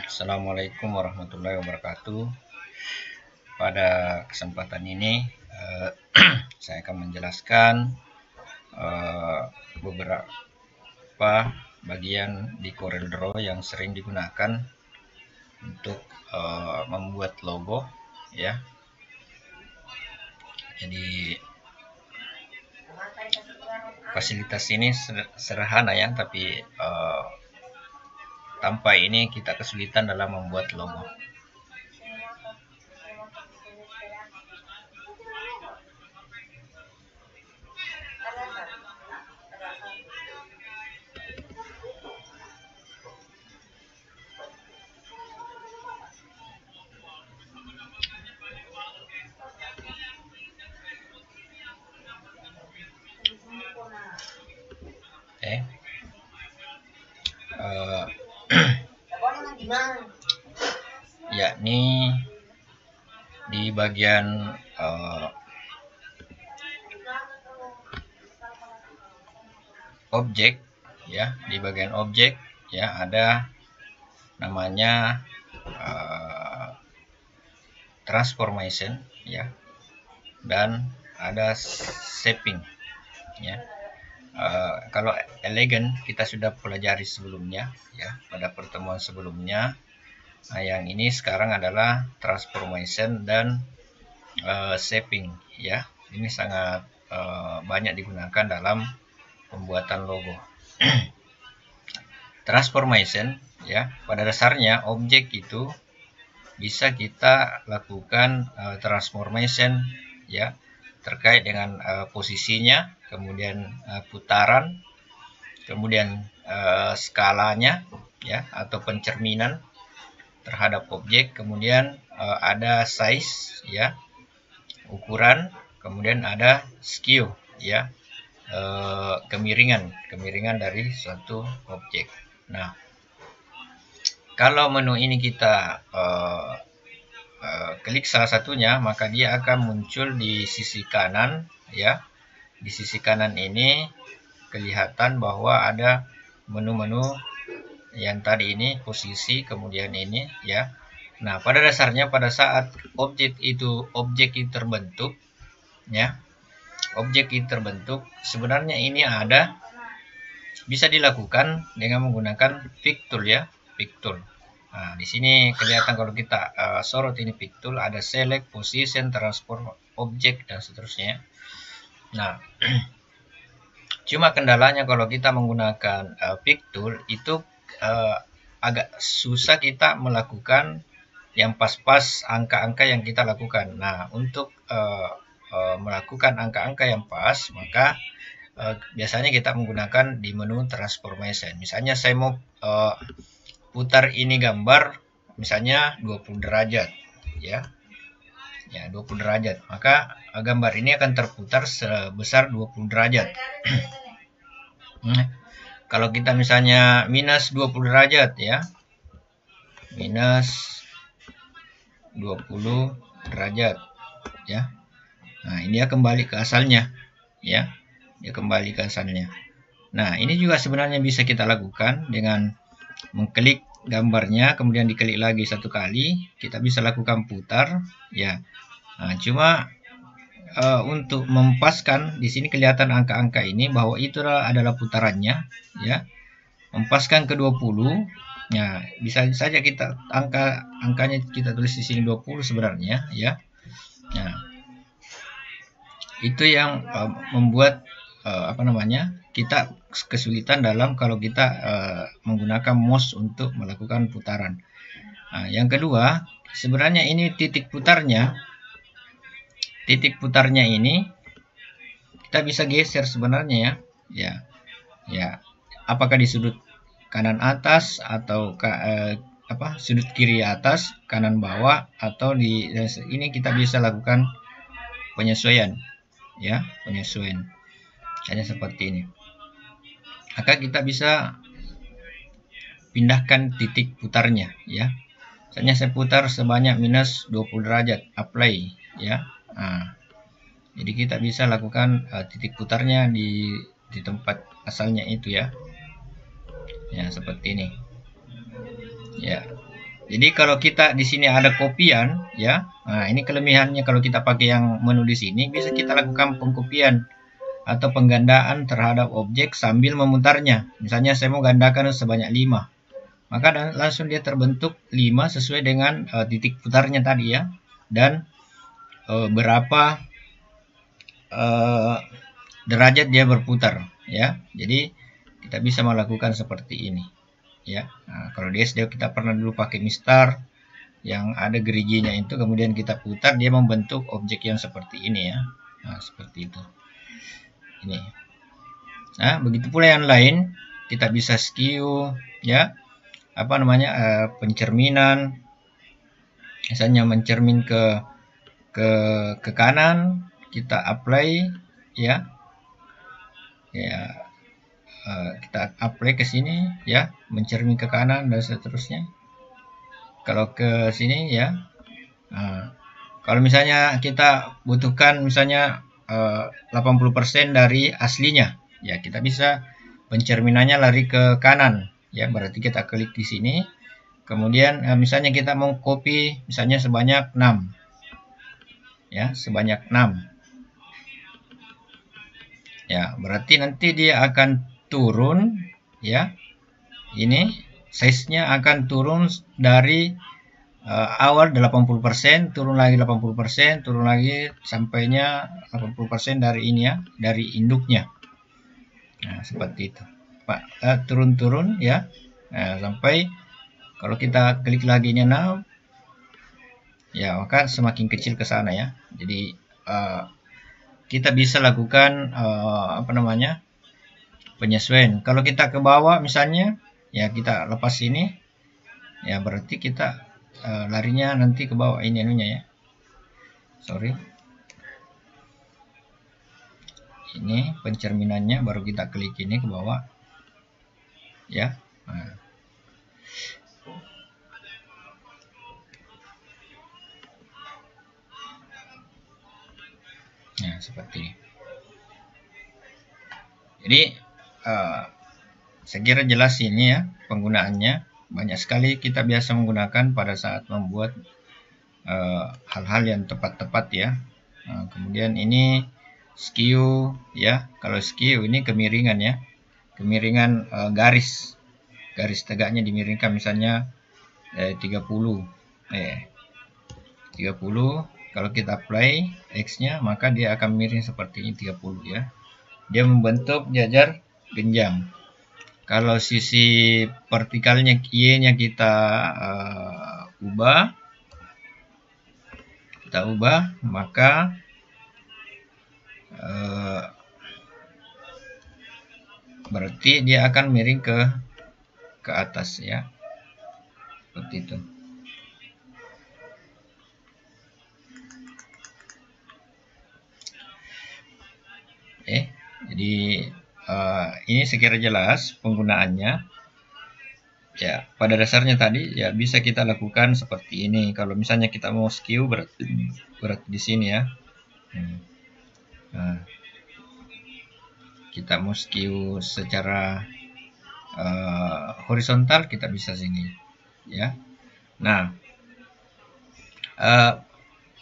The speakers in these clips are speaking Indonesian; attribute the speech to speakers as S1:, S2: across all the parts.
S1: Assalamualaikum warahmatullahi wabarakatuh. Pada kesempatan ini saya akan menjelaskan beberapa bagian di CorelDRAW yang sering digunakan untuk membuat logo, ya. Jadi fasilitas ini sederhana ya, tapi tanpa ini kita kesulitan dalam membuat logo. Yakni di bagian objek, ya, di bagian objek ya ada namanya transformation, ya, dan ada shaping, ya. Kalau elegan kita sudah pelajari sebelumnya, ya, pada pertemuan sebelumnya. Nah, yang ini sekarang adalah transformation dan shaping, ya. Ini sangat banyak digunakan dalam pembuatan logo. Transformation, ya, pada dasarnya objek itu bisa kita lakukan transformation, ya, terkait dengan posisinya, kemudian putaran, kemudian skalanya, ya, atau pencerminan terhadap objek, kemudian ada size, ya, ukuran, kemudian ada skew, ya, kemiringan dari suatu objek. Nah, kalau menu ini kita klik salah satunya, maka dia akan muncul di sisi kanan, ya. Di sisi kanan ini kelihatan bahwa ada menu-menu yang tadi ini, posisi, kemudian ini, ya. Nah, pada dasarnya pada saat objek itu terbentuk, ya. Objek itu terbentuk, sebenarnya ini bisa dilakukan dengan menggunakan pick tool, ya, pick tool. Nah, di sini kelihatan kalau kita sorot ini pick tool, ada select, position, transform, object, dan seterusnya. Nah, cuma kendalanya kalau kita menggunakan pick tool itu agak susah kita melakukan yang pas-pas angka-angka yang kita lakukan. Nah, untuk melakukan angka-angka yang pas, maka biasanya kita menggunakan di menu transformation. Misalnya saya mau putar ini gambar misalnya 20 derajat, ya. Ya, 20 derajat. Maka gambar ini akan terputar sebesar 20 derajat. Kalau kita misalnya minus 20 derajat, ya. Minus 20 derajat, ya. Nah, ini ya kembali ke asalnya, ya. Dia kembali ke asalnya. Nah, ini juga sebenarnya bisa kita lakukan dengan mengklik gambarnya, kemudian diklik lagi satu kali, kita bisa lakukan putar, ya. Nah, cuma untuk mempaskan di sini kelihatan angka-angka ini bahwa itu adalah putarannya, ya. Mempaskan ke 20, ya, bisa saja kita angkanya kita tulis di sini 20 sebenarnya, ya. Nah, itu yang membuat kita kesulitan dalam kalau kita menggunakan mouse untuk melakukan putaran. Nah, yang kedua, sebenarnya ini titik putarnya ini kita bisa geser sebenarnya, ya. Ya, apakah di sudut kanan atas atau sudut kiri atas, kanan bawah, atau di ini kita bisa lakukan penyesuaian, ya, penyesuaian. Hanya seperti ini. Maka kita bisa pindahkan titik putarnya, ya. Misalnya saya putar sebanyak minus 20 derajat, apply, ya. Nah, jadi kita bisa lakukan titik putarnya di tempat asalnya itu, ya. Ya, seperti ini. Ya. Jadi kalau kita di sini ada kopian, ya, nah ini kelebihannya kalau kita pakai yang menu di sini, bisa kita lakukan pengkopian atau penggandaan terhadap objek sambil memutarnya. Misalnya saya mau gandakan sebanyak 5, maka langsung dia terbentuk 5 sesuai dengan titik putarnya tadi ya, dan berapa derajat dia berputar ya. Jadi kita bisa melakukan seperti ini ya. Nah, kalau di SD kita pernah dulu pakai mistar yang ada geriginya itu, kemudian kita putar, dia membentuk objek yang seperti ini ya. Nah, seperti itu ini. Nah, begitu pula yang lain, kita bisa skew ya, apa namanya, pencerminan, misalnya mencermin ke kanan, kita apply ya, kita apply ke sini ya, mencermin ke kanan dan seterusnya. Kalau ke sini ya, kalau misalnya kita butuhkan misalnya 80% dari aslinya ya, kita bisa pencerminannya lari ke kanan ya, berarti kita klik di sini, kemudian misalnya kita mau copy misalnya sebanyak 6 ya, sebanyak 6 ya, berarti nanti dia akan turun ya, ini size-nya akan turun dari awal 80%, turun lagi 80%, turun lagi sampainya 80% dari ini ya, dari induknya. Nah, seperti itu Pak, turun-turun ya. Nah, sampai kalau kita klik lagi nya now ya, maka semakin kecil ke sana ya. Jadi kita bisa lakukan apa namanya, penyesuaian. Kalau kita ke bawah misalnya ya, kita lepas ini ya, berarti kita larinya nanti ke bawah ini anunya ya, sorry, ini pencerminannya, baru kita klik ini ke bawah ya. Nah, seperti ini. Jadi saya kira jelas ini ya penggunaannya. Banyak sekali kita biasa menggunakan pada saat membuat hal-hal yang tepat-tepat ya. Kemudian ini skew ya. Kalau skew ini kemiringan ya, kemiringan garis tegaknya dimiringkan misalnya 30 kalau kita apply X-nya, maka dia akan miring seperti ini 30 ya. Dia membentuk jajar genjang. Kalau sisi vertikalnya Y-nya kita ubah, maka berarti dia akan miring ke atas ya, seperti itu. Jadi ini sekira jelas penggunaannya ya. Pada dasarnya tadi ya bisa kita lakukan seperti ini. Kalau misalnya kita mau skew, berarti di sini ya. Nah, kita mau skew secara horizontal, kita bisa sini ya. Nah,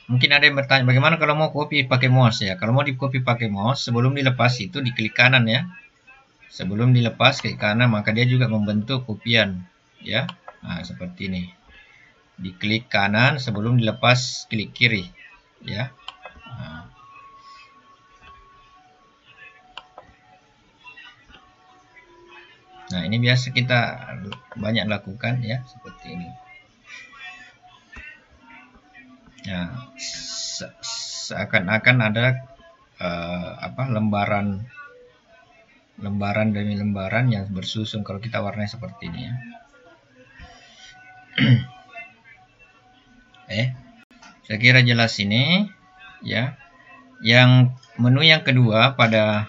S1: mungkin ada yang bertanya, bagaimana kalau mau copy pakai mouse ya? Kalau mau di copy pakai mouse, sebelum dilepas itu diklik kanan ya. Sebelum dilepas klik kanan, maka dia juga membentuk kopian ya. Nah, seperti ini. Diklik kanan, sebelum dilepas klik kiri ya. Nah, ini biasa kita banyak lakukan ya, seperti ini. Nah, seakan-akan ada lembaran demi lembaran yang bersusun kalau kita warnai seperti ini ya. Saya kira jelas ini ya. Yang menu yang kedua pada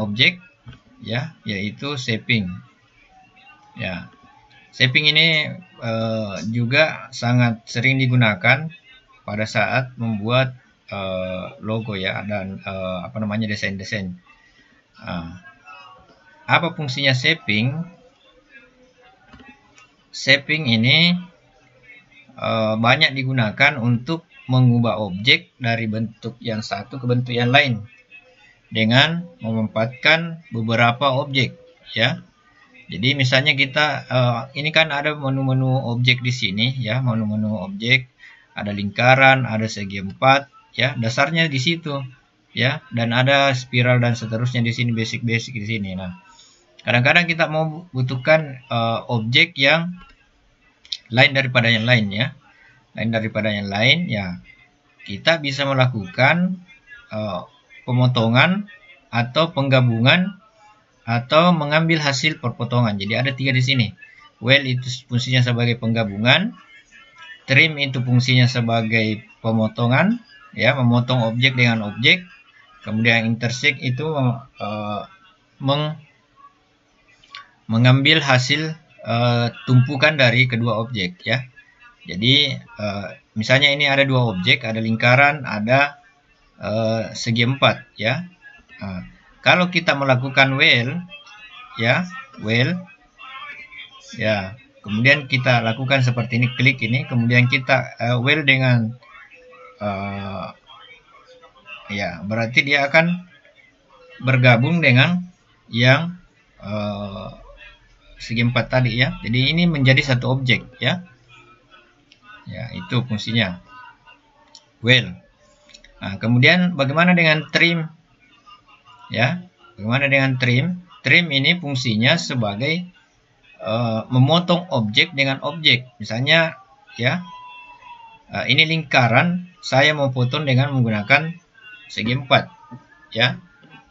S1: objek ya, yaitu shaping ya. Shaping ini juga sangat sering digunakan pada saat membuat logo ya, dan desain-desain. apa fungsinya shaping? Shaping ini banyak digunakan untuk mengubah objek dari bentuk yang satu ke bentuk yang lain dengan memanfaatkan beberapa objek, ya. Jadi misalnya kita ini kan ada menu-menu objek di sini, ya, menu-menu objek, ada lingkaran, ada segi empat, ya, dasarnya di situ, ya, dan ada spiral dan seterusnya di sini, basic-basic di sini. Nah, kadang-kadang kita mau butuhkan objek yang lain daripada yang lain, ya, lain daripada yang lain, ya, kita bisa melakukan pemotongan atau penggabungan atau mengambil hasil perpotongan. Jadi ada 3 di sini. Well itu fungsinya sebagai penggabungan, trim itu fungsinya sebagai pemotongan, ya, memotong objek dengan objek. Kemudian intersect itu mengambil hasil tumpukan dari kedua objek, ya. Jadi misalnya ini ada 2 objek, ada lingkaran, ada segi empat, ya. Kalau kita melakukan well, ya, ya, kemudian kita lakukan seperti ini, klik ini, kemudian kita well dengan ya, berarti dia akan bergabung dengan yang segi empat tadi, ya. Jadi ini menjadi satu objek, ya. Ya, itu fungsinya well. Nah, kemudian bagaimana dengan trim? Ya, bagaimana dengan trim? Trim ini fungsinya sebagai memotong objek dengan objek. Misalnya, ya, ini lingkaran, saya mau potong dengan menggunakan segi empat, ya.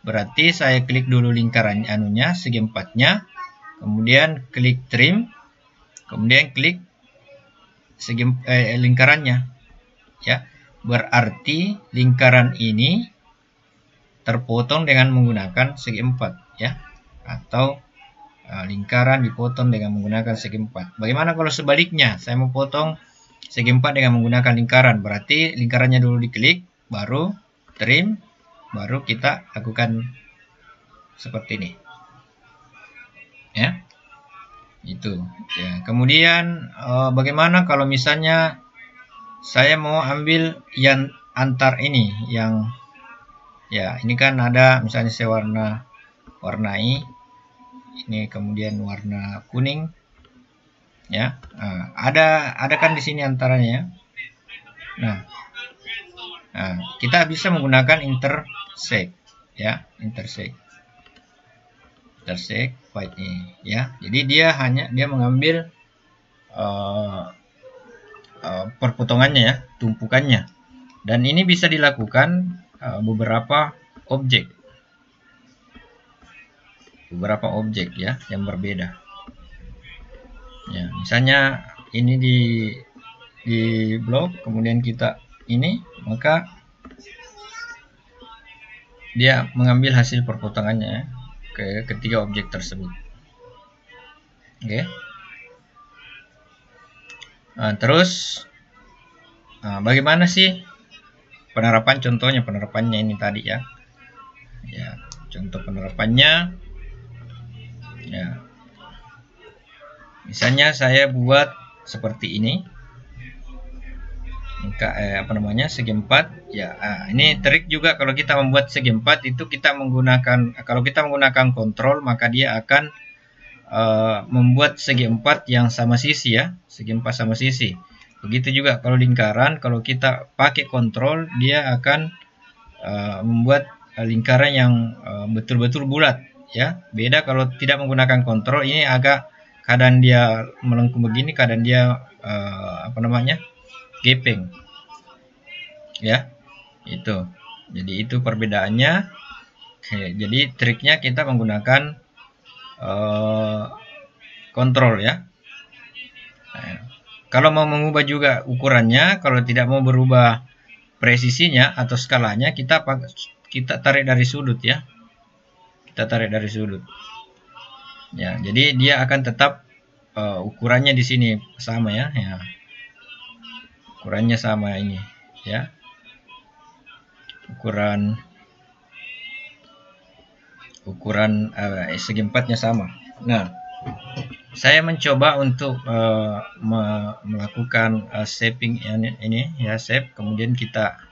S1: Berarti saya klik dulu lingkaran anunya, segi empatnya, kemudian klik trim, kemudian klik segi lingkarannya, ya. Berarti lingkaran ini terpotong dengan menggunakan segi empat, ya, atau lingkaran dipotong dengan menggunakan segi empat. Bagaimana kalau sebaliknya, saya mau potong segi empat dengan menggunakan lingkaran? Berarti lingkarannya dulu diklik, baru trim, baru kita lakukan seperti ini, ya. Itu, ya. Kemudian bagaimana kalau misalnya saya mau ambil yang antar ini, yang, ya, ini kan ada misalnya saya warnai ini, kemudian warna kuning, ya. Ada kan di sini antaranya. Nah, kita bisa menggunakan intersect, ya, intersect white ini, ya. Jadi dia mengambil perpotongannya, ya, tumpukannya, dan ini bisa dilakukan beberapa objek, ya, yang berbeda, ya. Misalnya ini di blok, kemudian kita ini, maka dia mengambil hasil perpotongannya, ya, ke ketiga objek tersebut. Oke. Terus bagaimana sih penerapan? Contohnya penerapannya ini tadi, ya. Ya, contoh penerapannya, ya. Misalnya saya buat seperti ini. Segi empat, ya. Ini trik juga kalau kita membuat segi empat itu kalau kita menggunakan kontrol, maka dia akan membuat segi empat yang sama sisi, ya, segi empat sama sisi. Begitu juga kalau lingkaran, kalau kita pakai kontrol, dia akan membuat lingkaran yang betul-betul bulat, ya. Beda kalau tidak menggunakan kontrol, ini agak kadang dia melengkung begini, kadang dia gepeng, ya. Itu, jadi itu perbedaannya. Oke, jadi triknya kita menggunakan kontrol, ya. Nah, kalau mau mengubah juga ukurannya, kalau tidak mau berubah presisinya atau skalanya, kita tarik dari sudut, ya. Kita tarik dari sudut, ya. Jadi dia akan tetap ukurannya di sini sama, ya. Ya, ukurannya sama ini, ya. ukuran segi empatnya sama. Nah, saya mencoba untuk melakukan shaping ini ya, shape, kemudian kita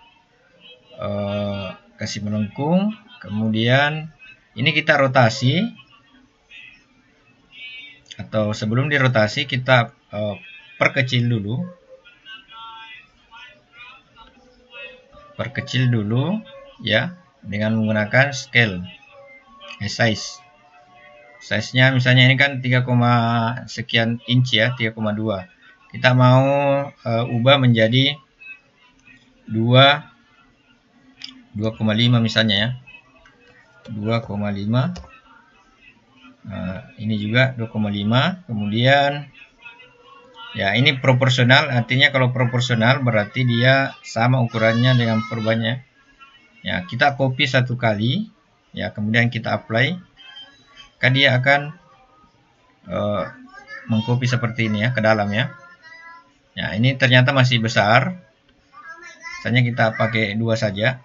S1: kasih melengkung, kemudian ini kita rotasi, atau sebelum dirotasi kita perkecil dulu ya, dengan menggunakan scale size-nya. Misalnya ini kan 3, sekian inci ya, 3,2. Kita mau ubah menjadi 2,5 misalnya ya, 2,5. Ini juga 2,5. Kemudian ya, ini proporsional, artinya kalau proporsional berarti dia sama ukurannya dengan perubahannya. Ya, kita copy satu kali ya, kemudian kita apply, kan dia akan mengcopy seperti ini ya ke dalam ya. Ya, ini ternyata masih besar, misalnya kita pakai 2 saja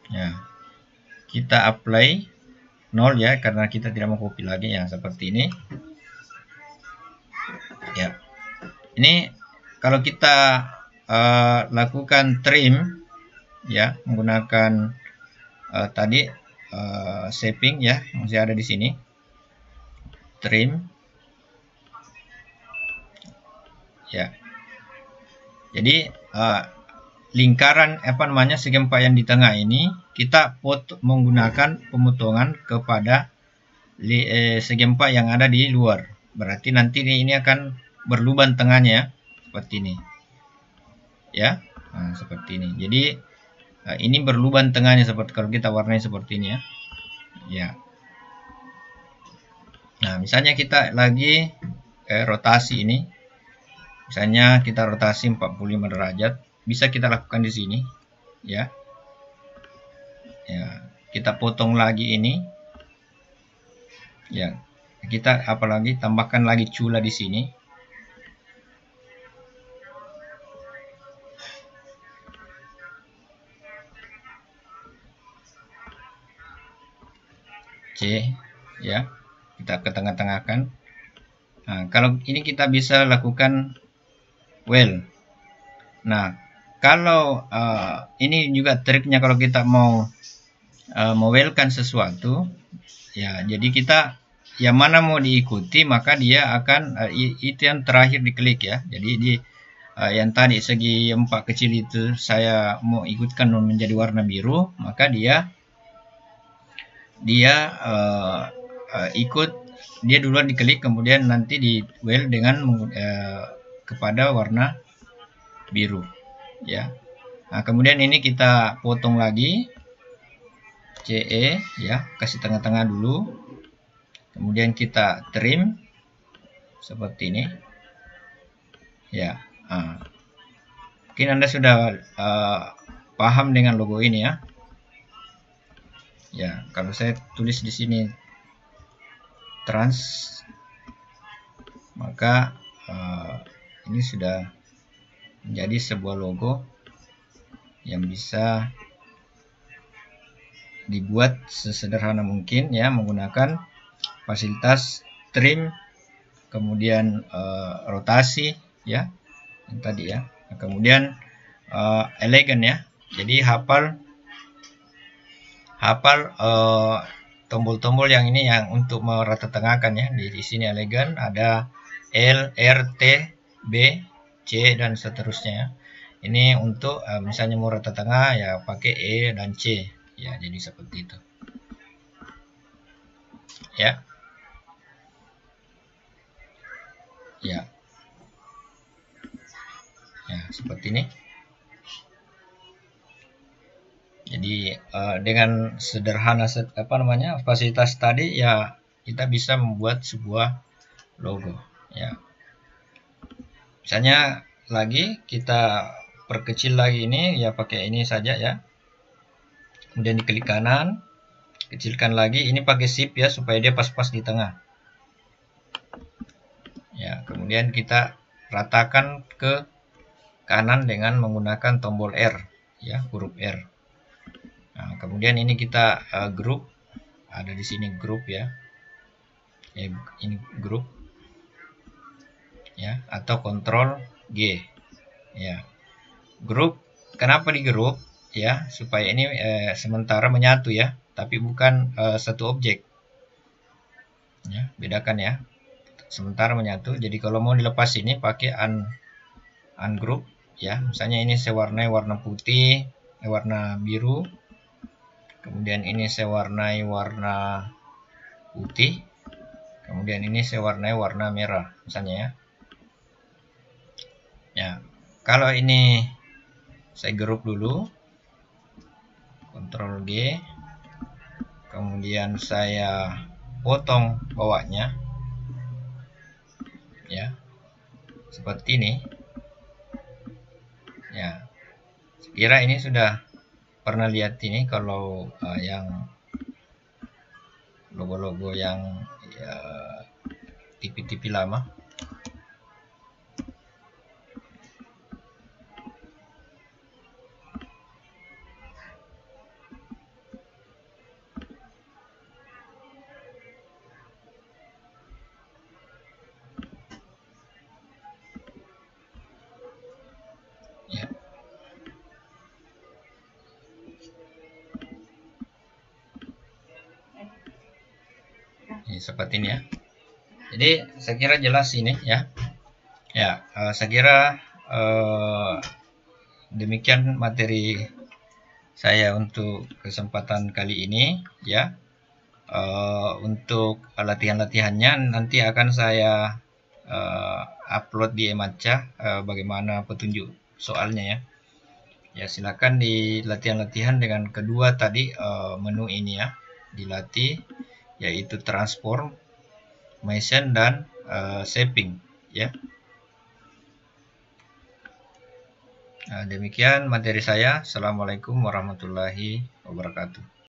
S1: ya, kita apply 0 ya, karena kita tidak mau copy lagi ya, seperti ini ya. Ini kalau kita lakukan trim ya, menggunakan tadi shaping ya, masih ada di sini trim ya. Jadi lingkaran segi empat yang di tengah ini kita menggunakan pemotongan kepada segi empat yang ada di luar. Berarti nanti ini akan berlubang tengahnya seperti ini ya. Nah, seperti ini. Jadi ini berlubang tengahnya, seperti kalau kita warnai seperti ini ya. Ya. Nah, misalnya kita lagi rotasi ini. Misalnya kita rotasi 45 derajat, bisa kita lakukan di sini ya. Ya, kita potong lagi ini. Ya, kita apalagi tambahkan lagi cula di sini. C ya, kita ke tengah-tengahkan. Nah, kalau ini kita bisa lakukan well. Nah, kalau ini juga triknya kalau kita mau well-kan sesuatu ya, jadi kita yang mana mau diikuti, maka dia akan itu yang terakhir diklik ya. Jadi di yang tadi segi 4 kecil itu saya mau ikutkan menjadi warna biru, maka dia ikut, dia duluan diklik, kemudian nanti di well dengan kepada warna biru ya. Nah, kemudian ini kita potong lagi CE ya, kasih tengah-tengah dulu, kemudian kita trim seperti ini ya. Nah, mungkin Anda sudah paham dengan logo ini ya. Ya, kalau saya tulis di sini trans, maka ini sudah menjadi sebuah logo yang bisa dibuat sesederhana mungkin ya, menggunakan fasilitas trim, kemudian rotasi ya, yang tadi ya. Nah, kemudian elegan ya. Jadi hafal tombol-tombol yang ini yang untuk merata tengahkan ya. Di sini elegan, ada L, R, T, B, C dan seterusnya ya. Ini untuk misalnya mau rata tengah ya pakai E dan C ya, jadi seperti itu ya. Ya, seperti ini. Jadi dengan sederhana fasilitas tadi ya, kita bisa membuat sebuah logo ya. Misalnya lagi kita perkecil lagi ini ya, pakai ini saja ya. Kemudian diklik kanan, kecilkan lagi, ini pakai shift ya supaya dia pas-pas di tengah. Ya, kemudian kita ratakan ke kanan dengan menggunakan tombol R ya, huruf R. kemudian ini kita grup, ada di sini grup ya. Ini grup ya, atau Ctrl G ya. Grup, kenapa di grup ya, supaya ini sementara menyatu ya, tapi bukan satu objek ya, bedakan ya, sementara menyatu. Jadi kalau mau dilepas ini pakai ungroup ya, misalnya ini saya warnai warna putih, warna biru, kemudian ini saya warnai warna putih, kemudian ini saya warnai warna merah misalnya ya. Ya, kalau ini saya grup dulu, Ctrl G, kemudian saya potong bawahnya ya, seperti ini ya. Sekira ini sudah pernah lihat ini kalau yang logo-logo yang ya, TV-TV lama. Ya. Ini seperti ini ya. Jadi saya kira jelas ini ya. Ya, saya kira demikian materi saya untuk kesempatan kali ini ya. Untuk latihan-latihannya nanti akan saya upload di Emanca, bagaimana petunjuk soalnya ya. Ya, silakan di latihan-latihan dengan kedua tadi menu ini ya, dilatih, yaitu transform, motion, dan shaping ya. Nah, demikian materi saya. Assalamualaikum warahmatullahi wabarakatuh.